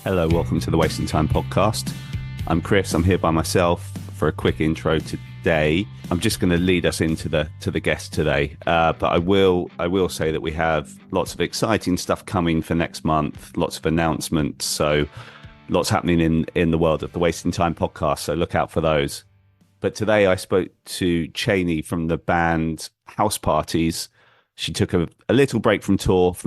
Hello, welcome to the Wasting Time podcast. I'm Chris. I'm here by myself for a quick intro today. I'm just going to lead us into the guest today, but I will say that we have lots of exciting stuff coming for next month. Lots of announcements, so lots happening in the world of the Wasting Time podcast. So look out for those. But today I spoke to Chaney from the band House Parties. She took a little break from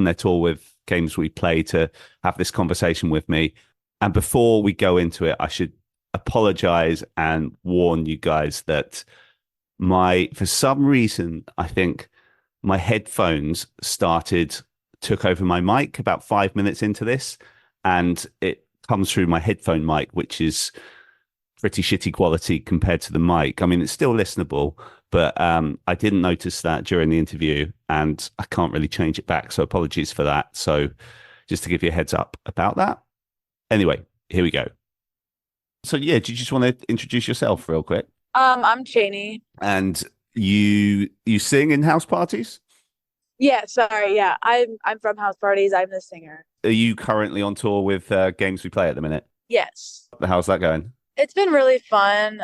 their tour with Games We Play to have this conversation with me. And before we go into it, I should apologize and warn you guys that for some reason, I think my headphones took over my mic about 5 minutes into this, and it comes through my headphone mic, which is pretty shitty quality compared to the mic. I mean, it's still listenable, but I didn't notice that during the interview, and I can't really change it back. So apologies for that. So just to give you a heads up about that. Anyway, here we go. So yeah, do you just want to introduce yourself real quick? I'm Chaney. And you sing in house parties? Yeah, sorry. Yeah, I'm from House Parties. I'm the singer. Are you currently on tour with Games We Play at the minute? Yes. How's that going? It's been really fun.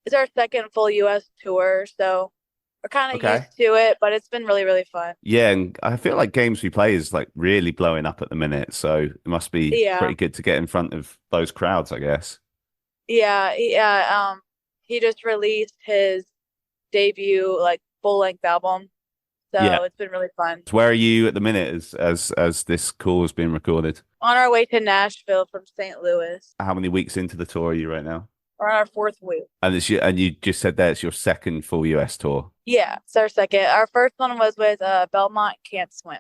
It's our second full US tour, so we're kind of Okay. used to it, but it's been really, really fun. Yeah, and I feel like Games We Play is like really blowing up at the minute, so it must be Yeah. pretty good to get in front of those crowds, I guess. Yeah. He just released his debut like full-length album, Yeah. so it's been really fun. So where are you at the minute as this call has been recorded? On our way to Nashville from St. Louis. How many weeks into the tour are you right now? We're on our fourth week. And you just said that it's your second full US tour. Yeah, it's our second. Our first one was with Belmont Can't Swim.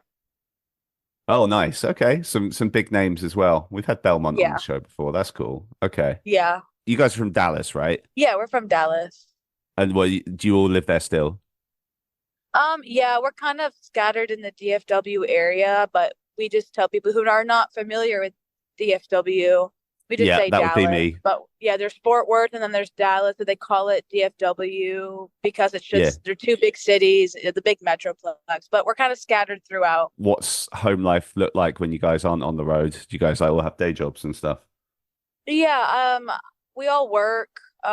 Oh, nice. Okay. Some big names as well. We've had Belmont on the Yeah. show before. That's cool. Okay. Yeah. You guys are from Dallas, right? Yeah, we're from Dallas. And do you all live there still? Yeah, we're kind of scattered in the DFW area, but we just tell people who are not familiar with DFW, we just Yeah, say that would be Dallas. me. But yeah, there's Fort Worth and then there's Dallas, so they call it DFW because it's Yeah. just they're two big cities, the big metroplex, but we're kind of scattered throughout. What's home life look like when you guys aren't on the road? Do you guys like all have day jobs and stuff? Yeah, we all work. We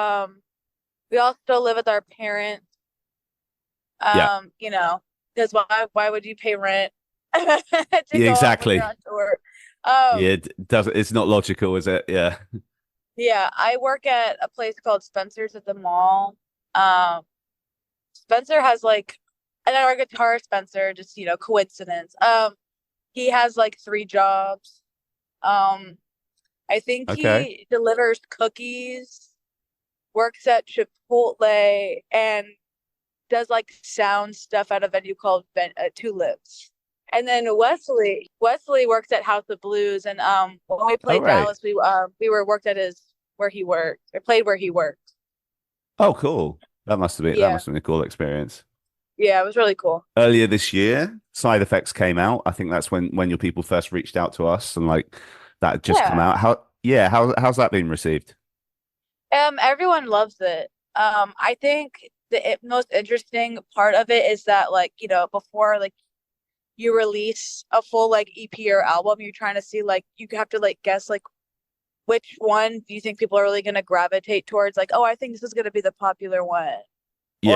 all still live with our parents. Yeah. You know, because why would you pay rent to Yeah, go off when you're exactly. on tour? Yeah, Um, it's not logical, is it? Yeah. yeah, I work at a place called Spencer's at the mall. Um, Spencer has like, and our guitar Spencer, just coincidence. He has like three jobs. Um, I think Okay. he delivers cookies, works at Chipotle, and does like sound stuff at a venue called Two Lips. And then Wesley works at House of Blues, and when we All played right. Dallas, we were worked at his where he worked. I played where he worked. Oh, cool. That Yeah, must have been a cool experience. yeah, it was really cool. Earlier this year, Side Effects came out. I think that's when your people first reached out to us, and like that had just come Yeah. out. How's that been received? Everyone loves it. I think the most interesting part of it is that like before like you release a full like EP or album, you're trying to see like you have to like guess like which one do you think people are really going to gravitate towards? Like, oh, I think this is going to be the popular one, or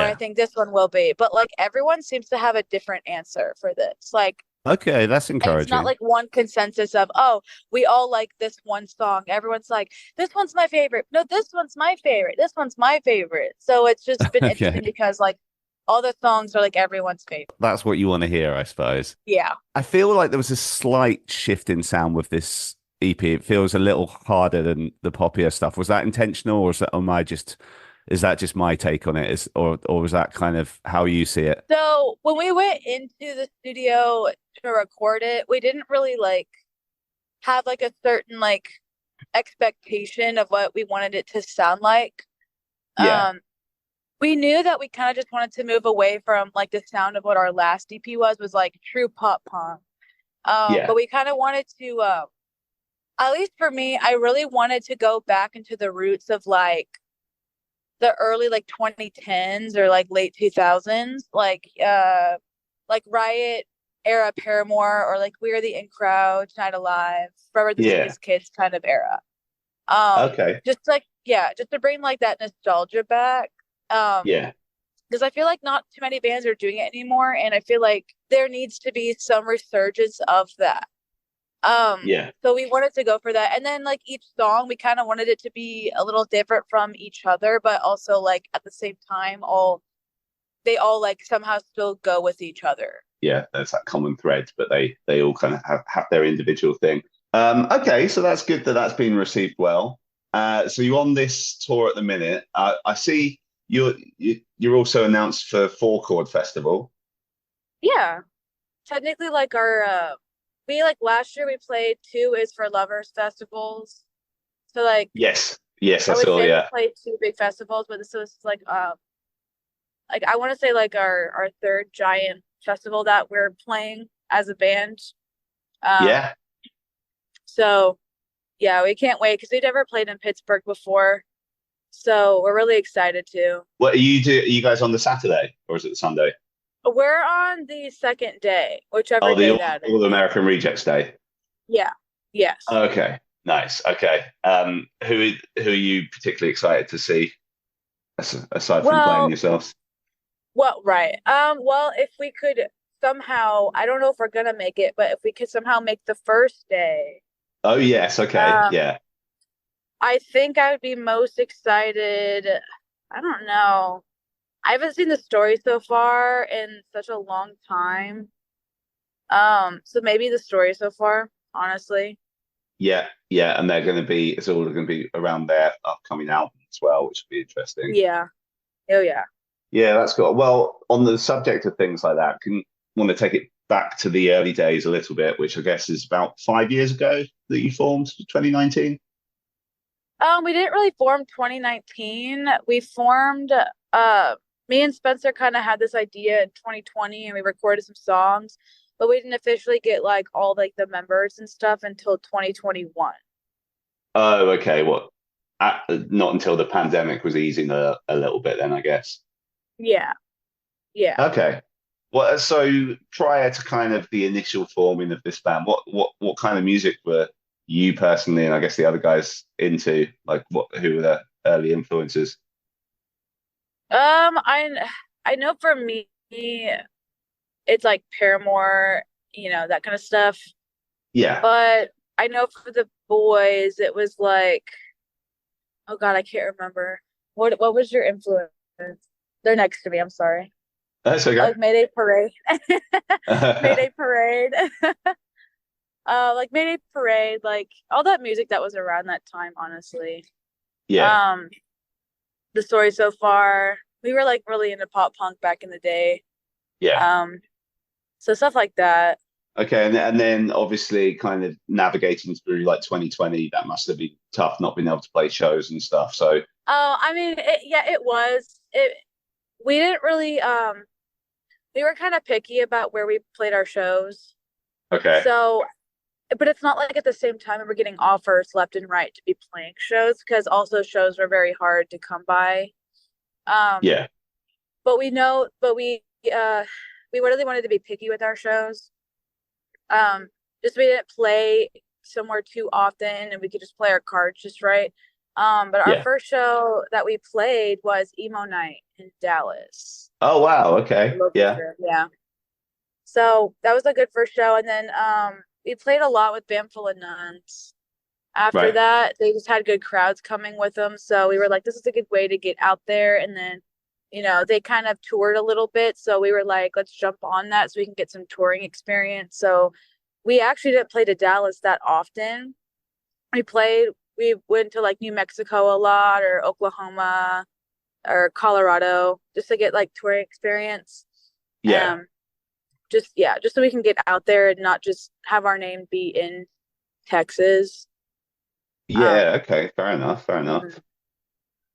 I Yeah. think this one will be. But like everyone seems to have a different answer for this. Like, Okay, that's it's not encouraging. like one consensus of, oh, we all like this one song. Everyone's like, this one's my favorite. No, this one's my favorite. This one's my favorite. So it's just been Okay. interesting because like all the songs are like everyone's favorite. That's what you want to hear, I suppose. Yeah. I feel like there was a slight shift in sound with this EP. It feels a little harder than the poppier stuff. Was that intentional, or is that just my take on it? Or was that kind of how you see it? So when we went into the studio to record it, we didn't really like have like a certain like expectation of what we wanted it to sound like. Yeah. Um, we knew that we kind of just wanted to move away from like the sound of what our last EP was like true pop punk. Yeah. But we kind of wanted to, at least for me, I really wanted to go back into the roots of the early like 2010s or like late 2000s, like Riot, era Paramore or like We Are the In Crowd, Tonight Alive, Forever the Yeah. Sweetest Kids kind of era. Okay. Just like yeah, just to bring like that nostalgia back. Yeah. Because I feel like not too many bands are doing it anymore, and I feel like there needs to be some resurgence of that. Yeah. So we wanted to go for that. And then like each song, we kind of wanted it to be a little different from each other, but also like at the same time, all they all like somehow still go with each other. Yeah. There's that common thread, but they all kind of have their individual thing. Okay, so that's good that that's been received well. So you're on this tour at the minute. I see you're also announced for Four Chord Festival. Yeah. Technically like our we like last year we played two is for lovers festivals. So like Yes. Yes, I I would saw. say we Yeah. played two big festivals, but this was like I want to say like our third giant festival that we're playing as a band. Um Yeah. so yeah, we can't wait because we've never played in Pittsburgh before. So we're really excited to. What are you guys on the Saturday or is it the Sunday? We're on the second day, Oh, whichever the day that is. All American Rejects Day. Yeah. Yes. Okay, nice. Okay, who are you particularly excited to see aside from playing Well, yourselves? right. Well, if we could somehow, I don't know if we're gonna make it, but if we could somehow make the first day, Oh yes, okay, um, yeah, I think I would be most excited. I don't know. I haven't seen the story so far in such a long time. So maybe the story so far, honestly. yeah, and they're going to be it's all going to be around their upcoming album as well, which will be interesting. Yeah. Oh yeah. Yeah, that's cool. Well, on the subject of things like that, can want to take it back to the early days a little bit, which I guess is about 5 years ago that you formed, 2019. We didn't really form 2019. We formed me and Spencer kind of had this idea in 2020 and we recorded some songs, but we didn't officially get like all like the members and stuff until 2021. Oh, okay. Not until the pandemic was easing a little bit, then I guess. Yeah. Yeah. Okay. Well, so prior to kind of the initial forming of this band, what kind of music were you personally, and I guess the other guys into? Like, who were the early influences? I know for me it's like Paramore, that kind of stuff. Yeah. But I know for the boys it was like, oh God, I can't remember. What was your influence? They're next to me, I'm sorry. That's okay. Like Mayday Parade. Mayday Parade. Like Mayday Parade, like all that music that was around that time, honestly. Yeah. Um, the story so far. We were like really into pop punk back in the day. Yeah. Um, so stuff like that. Okay, and then obviously kind of navigating through like 2020, that must have been tough not being able to play shows and stuff. So Oh, I mean, yeah, it was. We didn't really we were kind of picky about where we played our shows. okay. So, but it's not like at the same time we were getting offers left and right to be playing shows because also shows were very hard to come by. Um, Yeah. but we really wanted to be picky with our shows. Just we didn't play somewhere too often and we could just play our cards just right. But our Yeah. first show that we played was Emo Night in Dallas. Oh wow. Okay. Local Yeah. show, yeah. So that was a good first show. And then we played a lot with Band Full of Nuns. After Right. that, they just had good crowds coming with them. So we were like, this is a good way to get out there. And then, they kind of toured a little bit. So we were like, let's jump on that so we can get some touring experience. So we actually didn't play to Dallas that often. We went to like New Mexico a lot or Oklahoma or Colorado just to get like touring experience. Yeah. Um, just so we can get out there and not just have our name be in Texas. Yeah. Okay. Fair enough. Fair enough. Mhm.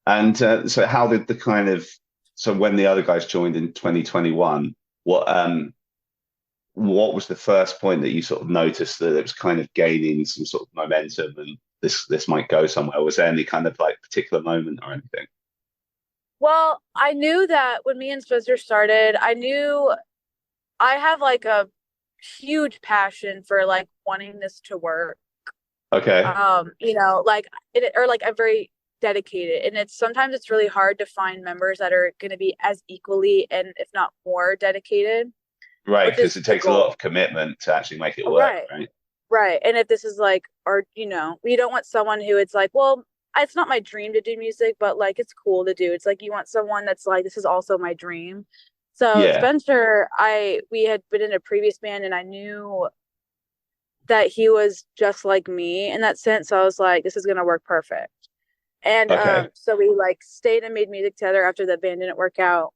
And so, how did the kind of so when the other guys joined in 2021, what was the first point that you sort of noticed that it was kind of gaining some sort of momentum and this might go somewhere? Was there any kind of like particular moment or anything? Well, I knew that when me and Spencer started, I knew I have like a huge passion for like wanting this to work. Okay. Like it, or like I'm very dedicated, and it's sometimes it's really hard to find members that are going to be as equally and if not more dedicated, Right, which because is it the takes a lot goal. of commitment to actually make it work, Right. right? Right. And if this is like, or, we don't want someone who it's like, well, it's not my dream to do music, but like it's cool to do. It's like you want someone that's like, this is also my dream. So Yeah. Spencer, we had been in a previous band and I knew that he was just like me in that sense. So I was like, this is gonna work perfect. And Okay. so we like stayed and made music together after the band didn't work out.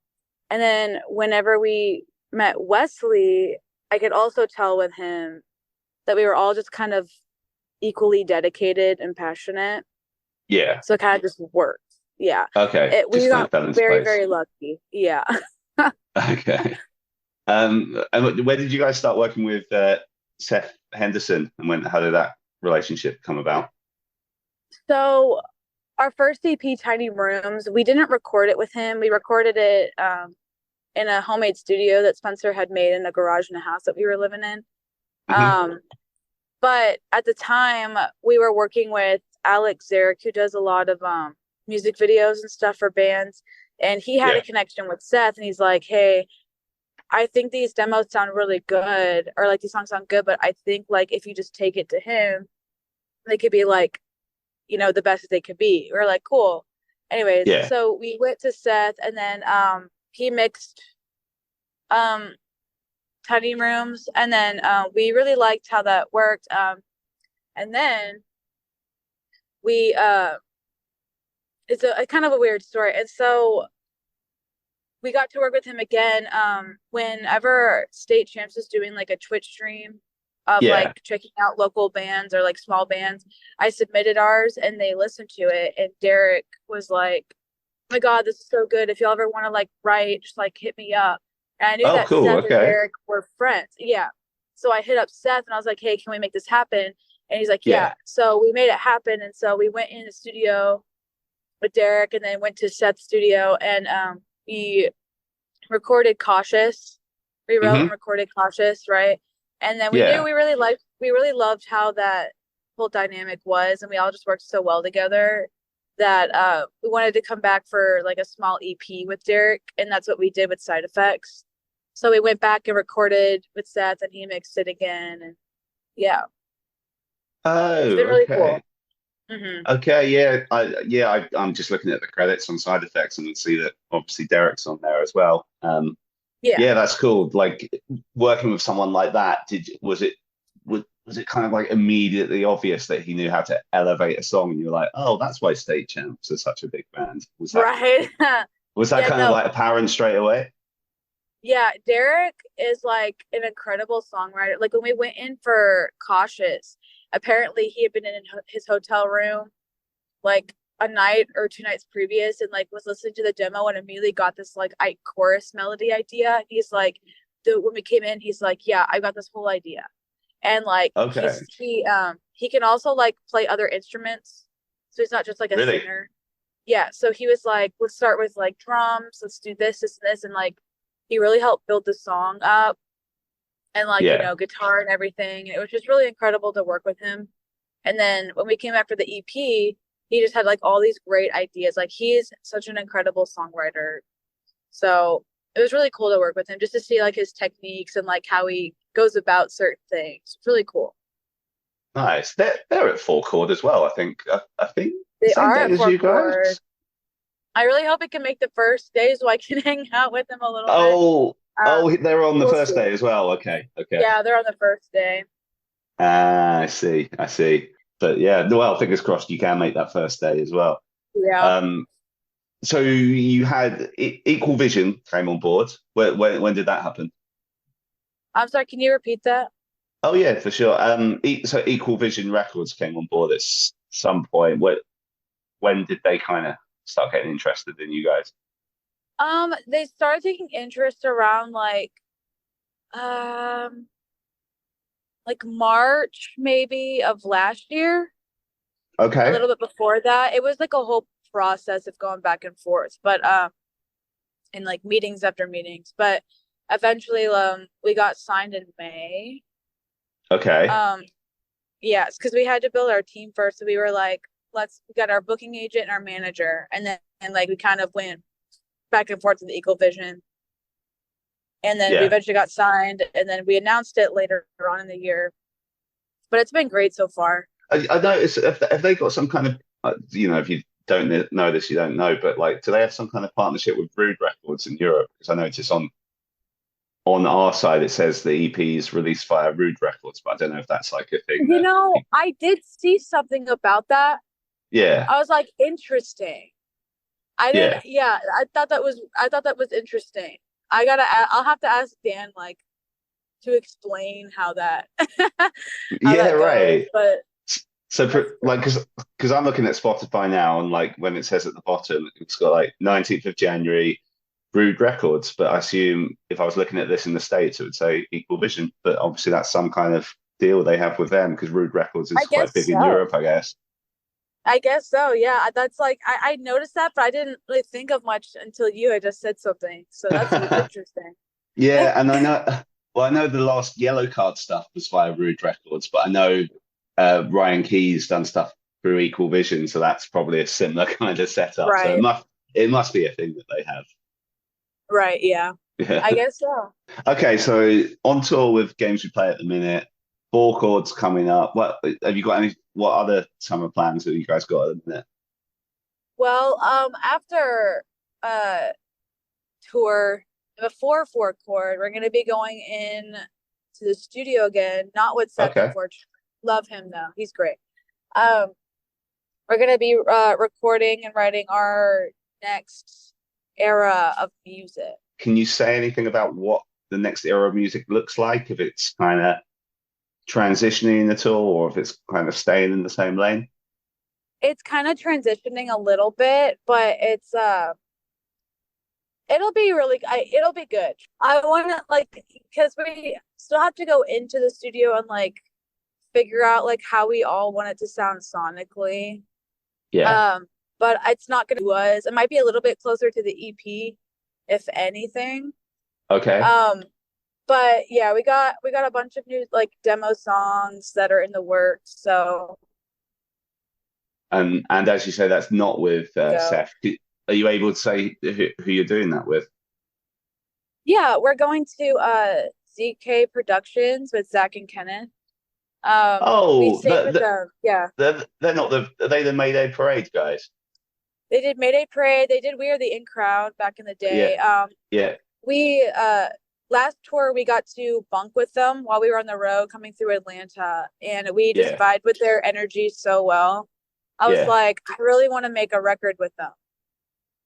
And then whenever we met Wesley, I could also tell with him that we were all just kind of equally dedicated and passionate. Yeah. So it kind of just worked. Yeah. Okay. We Just kind got of fell into very, place. very lucky. Yeah. Okay. And where did you guys start working with Seth Henderson, and how did that relationship come about? So our first EP, Tiny Rooms, we didn't record it with him. We recorded it in a homemade studio that Spencer had made in a garage in a house that we were living in. Hmm. Um, but at the time, we were working with Alex Zarek, who does a lot of music videos and stuff for bands. And he had a Yeah. connection with Seth, and he's like, hey, I think these demos sound really good, or like these songs sound good, but I think like if you just take it to him, they could be like, the best that they could be. We're like, cool. Anyways, Yeah. so we went to Seth, and then he mixed um Tiny Rooms, and then we really liked how that worked. And then we it's a kind of a weird story. And so we got to work with him again whenever State Champs was doing like a Twitch stream of Yeah. like checking out local bands or like small bands. I submitted ours and they listened to it, and Derek was like, oh my God, this is so good. If y'all ever want to like write, just like hit me up. And I knew Oh, that cool. Seth and Okay. Derek were friends. Yeah. So I hit up Seth and I was like, hey, can we make this happen? And he's like, yeah. Yeah. So we made it happen. And so we went in the studio with Derek and then went to Seth's studio, and we recorded Cautious. We wrote and Hmm. recorded Cautious, right? And then we knew Yeah. we really loved how that whole dynamic was, and we all just worked so well together that we wanted to come back for like a small EP with Derek, and that's what we did with Side Effects. So we went back and recorded with Seth, and he mixed it again, and yeah, it's been Oh, really okay. cool. Hmm. Okay, yeah, I'm just looking at the credits on Side Effects and I see that obviously Derek's on there as well. Yeah. Yeah, that's cool. Like working with someone like that, was it kind of like immediately obvious that he knew how to elevate a song, and you're like, oh, that's why State Champs are such a big band. Right. Was that Yeah, kind of no. like apparent straight away? Yeah, Derek is like an incredible songwriter. Like when we went in for Cautious, apparently he had been in his hotel room like a night or two nights previous and like was listening to the demo and immediately got this like chorus melody idea. He's like, when we came in, he's like, yeah, I got this whole idea. And like Okay, he can also like play other instruments. So he's not just like a really? singer. Yeah, so he was like, let's start with like drums, let's do this, and this, and like he really helped build the song up and like, Yeah. guitar and everything. And it was just really incredible to work with him. And then when we came after the EP, he just had like all these great ideas. Like he's such an incredible songwriter. So it was really cool to work with him just to see like his techniques and like how he goes about certain things. It's really cool. Nice. They're at Four Chord as well, I think. I think the They same are day at as Four you Chord. guys. I really hope it can make the first day so I can hang out with him a little bit. Oh, Um, they're on the we'll first see. day as well. Okay, okay. Yeah, they're on the first day. I see, I see. But yeah, well, fingers crossed you can make that first day as well. Yeah. Um, so you had Equal Vision came on board. When did that happen? I'm sorry, can you repeat that? Oh yeah, for sure. So Equal Vision Records came on board at some point. When did they kind of start getting interested in you guys? They started taking interest around um like March maybe of last year. A Okay. little bit before that. It was like a whole process of going back and forth, but and like meetings after meetings. But eventually we got signed in May. Okay. Um, yes, because we had to build our team first. So we were like, we got our booking agent and our manager, and then and like we kind of went back and forth with the Equal Vision. And then we Yeah. eventually got signed, and then we announced it later on in the year. But it's been great so far. I noticed if they got some kind of if you don't know this, you don't know, but like, do they have some kind of partnership with Rude Records in Europe? Because I noticed on our side it says the EP is released via Rude Records, but I don't know if that's like a thing that. I did see something about that. Yeah, I was like, interesting. I yeah, didn't, yeah, I thought that was interesting. I'll have to ask Dan, like, to explain how yeah, that goes. right. But So that's like, because I'm looking at Spotify now, and like when it says at the bottom, it's got like 19th of January, Rude Records. But I assume if I was looking at this in the States, it would say Equal Vision. But obviously, that's some kind of deal they have with them because Rude Records I is quite guess big in so. Europe, I guess. I guess so. Yeah, that's like I noticed that, but I didn't really think of much until you had just said something. So that's interesting. Yeah, and I know. Well, I know the last Yellow Card stuff was via Rude Records, but I know Ryan Key's done stuff through Equal Vision, so that's probably a similar kind of setup. So Right. it must be a thing that they have. Right. Yeah. Yeah. I guess so. Okay, so on tour with games we play at the minute, Four Chords coming up. What have you got any? What other summer plans have you guys got at the minute? Well, after uh tour before Four Chord, we're gonna be going in to the studio again, not with Seth, Okay. unfortunately. Love him though. He's great. Um, we're gonna be recording and writing our next era of music. Can you say anything about what the next era of music looks like? If it's kind of transitioning at all, or if it's kind of staying in the same lane? It's kind of transitioning a little bit, but it'll be good. I want to like because we still have to go into the studio and like figure out like how we all want it to sound sonically. Yeah. Um, but it's not gonna was. It might be a little bit closer to the EP, if anything. Okay. Um, but yeah, we got a bunch of new like demo songs that are in the works. So And as you say, that's not with go. Seth. Are you able to say who you're doing that with? Yeah, we're going to ZK Productions with Zach and Kenneth. We Oh, stayed with them. Yeah. they're not are they the Mayday Parade guys? They did Mayday Parade. They did We Are the In Crowd back in the Yeah, day. yeah, We last tour we got to bunk with them while we were on the road coming through Atlanta, and we just yeah, vibed with their energy so well. I was yeah. like, I really want to make a record with them.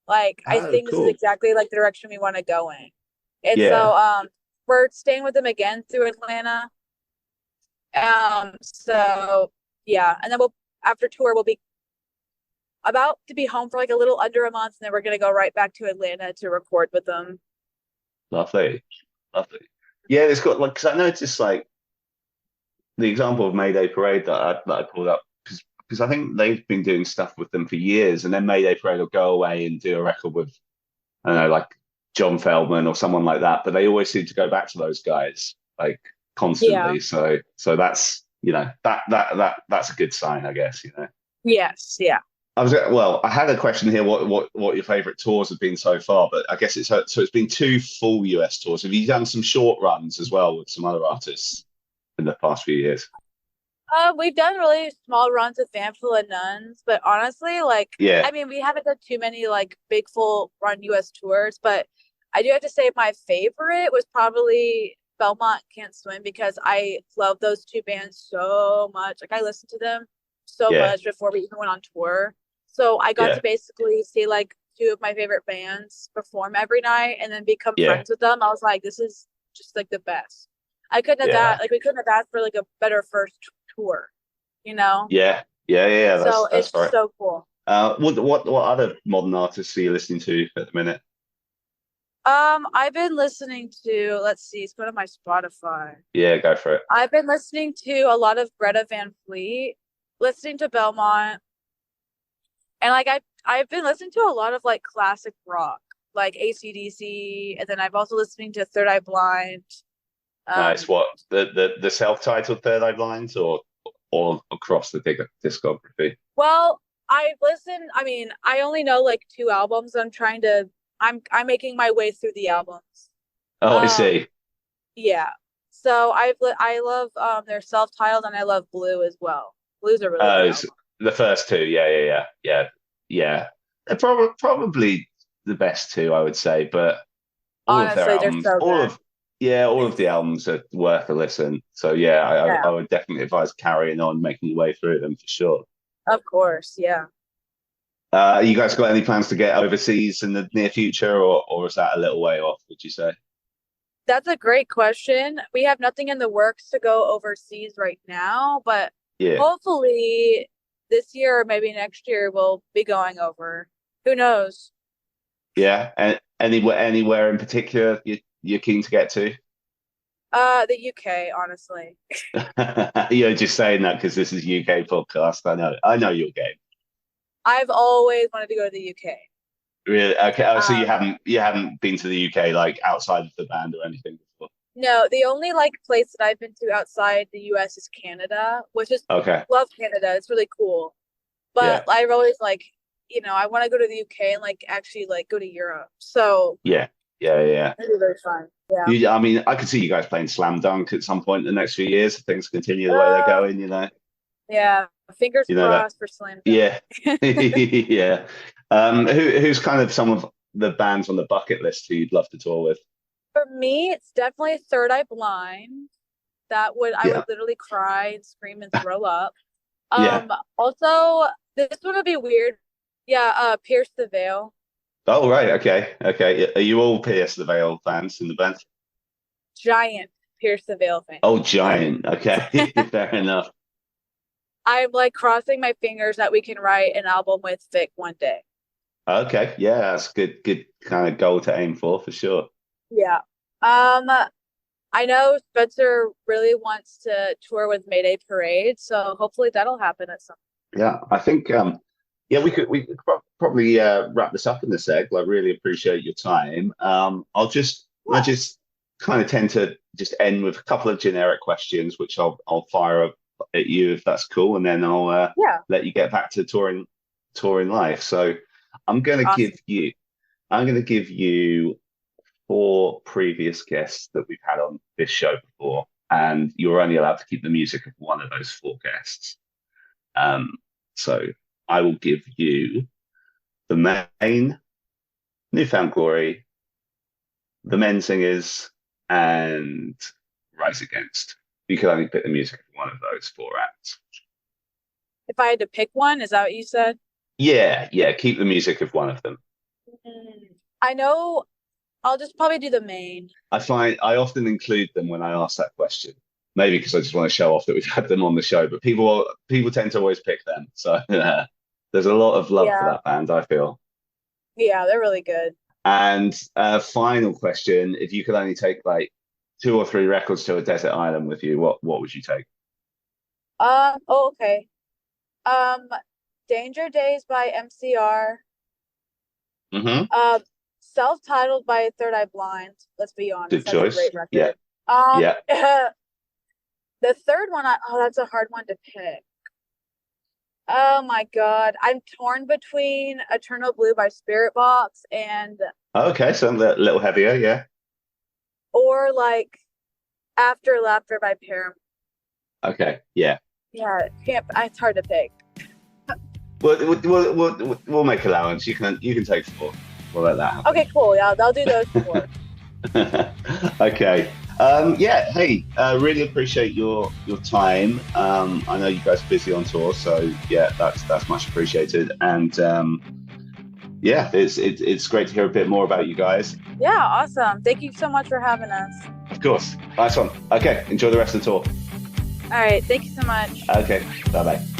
Like, I Oh, think this is cool. exactly like the direction we want to go in. And so Yeah, we're staying with them again through Atlanta. So yeah, and then we'll after tour we'll be about to be home for like a little under a month, and then we're gonna go right back to Atlanta to record with them. lovely, lovely. Yeah, it's got like because I noticed like the example of Mayday Parade that I pulled up because I think they've been doing stuff with them for years, and then Mayday Parade will go away and do a record with I don't know like John Feldman or someone like that, but they always seem to go back to those guys like Yeah. constantly. So that's that's a good sign, I guess. Yes. Yeah. I had a question here. What your favorite tours have been so far? But I guess it's been two full US tours. Have you done some short runs as well with some other artists in the past few years? We've done really small runs with Vanful and Nuns, but honestly, like, Yeah, I mean, we haven't done too many like big full run US tours, but I do have to say my favorite was probably Belmont Can't Swim because I love those two bands so much. Like, I listened to them so yeah, much before we even went on tour. So I got yeah, to basically see like two of my favorite bands perform every night and then become yeah, friends with them. I was like, this is just like the best. I couldn't have yeah, that like we couldn't have asked for like a better first tour, you know? yeah. So That's it's right. so cool. What other modern artists are you listening to at the minute? I've been listening to, let's see, it's going to my Spotify. Yeah, go for it. I've been listening to a lot of Greta Van Fleet, listening to Belmont, and like I've been listening to a lot of like classic rock. like AC/DC, and then I've also listening to Third Eye Blind. Nice. What the self-titled Third Eye Blind or all across the discography? Well, I've listened. I mean, I only know like two albums. I'm making my way through the albums. Oh, I Um, see. yeah. So I love their self-titled, and I love Blue as well. Blue's a really good Oh, it's album. the first two. Yeah. They're probably the best two, I would say. But all of their Honestly, they're albums, so good. all of the albums are worth a listen. So yeah, I Yeah, would definitely advise carrying on, making your way through them for sure. of course. Yeah. You guys got any plans to get overseas in the near future, or is that a little way off, would you say? That's a great question. We have nothing in the works to go overseas right now, but Yeah. hopefully this year or maybe next year we'll be going over. Who knows? Yeah. And anywhere in particular you're keen to get to? The UK, honestly. You're just saying that because this is UK podcast. I know your game. I've always wanted to go to the UK. Really? Okay. Oh, so Um, you haven't been to the UK like outside of the band or anything before? no, the only like place that I've been to outside the US is Canada, which is Okay. love Canada. It's really cool. But Yeah. I've always like, I want to go to the UK and like actually like go to Europe. So Yeah. Yeah. it'll be very fun. Yeah. I mean, I could see you guys playing Slam Dunk at some point in the next few years if things continue the way they're Uh, going. yeah. Fingers You know that. crossed for Slam Yeah. Dunk. Yeah. Who's kind of some of the bands on the bucket list who you'd love to tour with? For me, it's definitely Third Eye Blind. I Yeah. would literally cry and scream and throw up. Yeah. Also, this one would be weird. Yeah, Pierce the Veil. Oh, right. Okay. Are you all Pierce the Veil fans in the band? Giant Pierce the Veil fan. Oh, giant. Okay. Fair enough. I'm like crossing my fingers that we can write an album with Vic one day. Okay. Yeah, that's good kind of goal to aim for sure. Yeah. Um, I know Spencer really wants to tour with Mayday Parade, so hopefully that'll happen at some. Yeah, I think yeah, we could probably wrap this up in a sec. I really appreciate your time. I Yeah. just kind of tend to just end with a couple of generic questions, which I'll fire up at you if that's cool, and then I'll Yeah. let you get back to touring life. So I'm gonna give Awesome. you I'm gonna give you four previous guests that we've had on this show before, and you're only allowed to keep the music of one of those four guests. Um, so I will give you the main, Newfound Glory, the Men Singers, and Rise Against. You can only pick the music of one of those four acts. If I had to pick one, is that what you said? Yeah, keep the music of one of them. I know I'll just probably do the main. I find I often include them when I ask that question. Maybe because I just want to show off that we've had them on the show, but people tend to always pick them. So there's a lot of love for Yeah. that band, I feel. Yeah, they're really good. And final question: if you could only take like two or three records to a desert island with you, what would you take? Oh, okay. Um, Danger Days by MCR. Hmm. Um, Self-titled by Third Eye Blind. Let's be honest, Good that's a choice. great record. Yeah. The third one, that's a hard one to pick. Oh my God, I'm torn between Eternal Blue by Spirit Box and Okay, so a little heavier. Yeah. or like After Laughter by Paramore. Okay. Yeah. Yeah, it's hard to pick. We'll make allowance. You can take four. We'll let that happen. Okay, cool. Yeah, I'll do those four. Okay. Yeah. Hey, really appreciate your time. I know you guys are busy on tour, so yeah, that's much appreciated. And yeah, it's great to hear a bit more about you guys. Yeah, awesome. Thank you so much for having us. Of course. Nice one. Okay. Enjoy the rest of the tour. All right, thank you so much. Okay. Bye bye.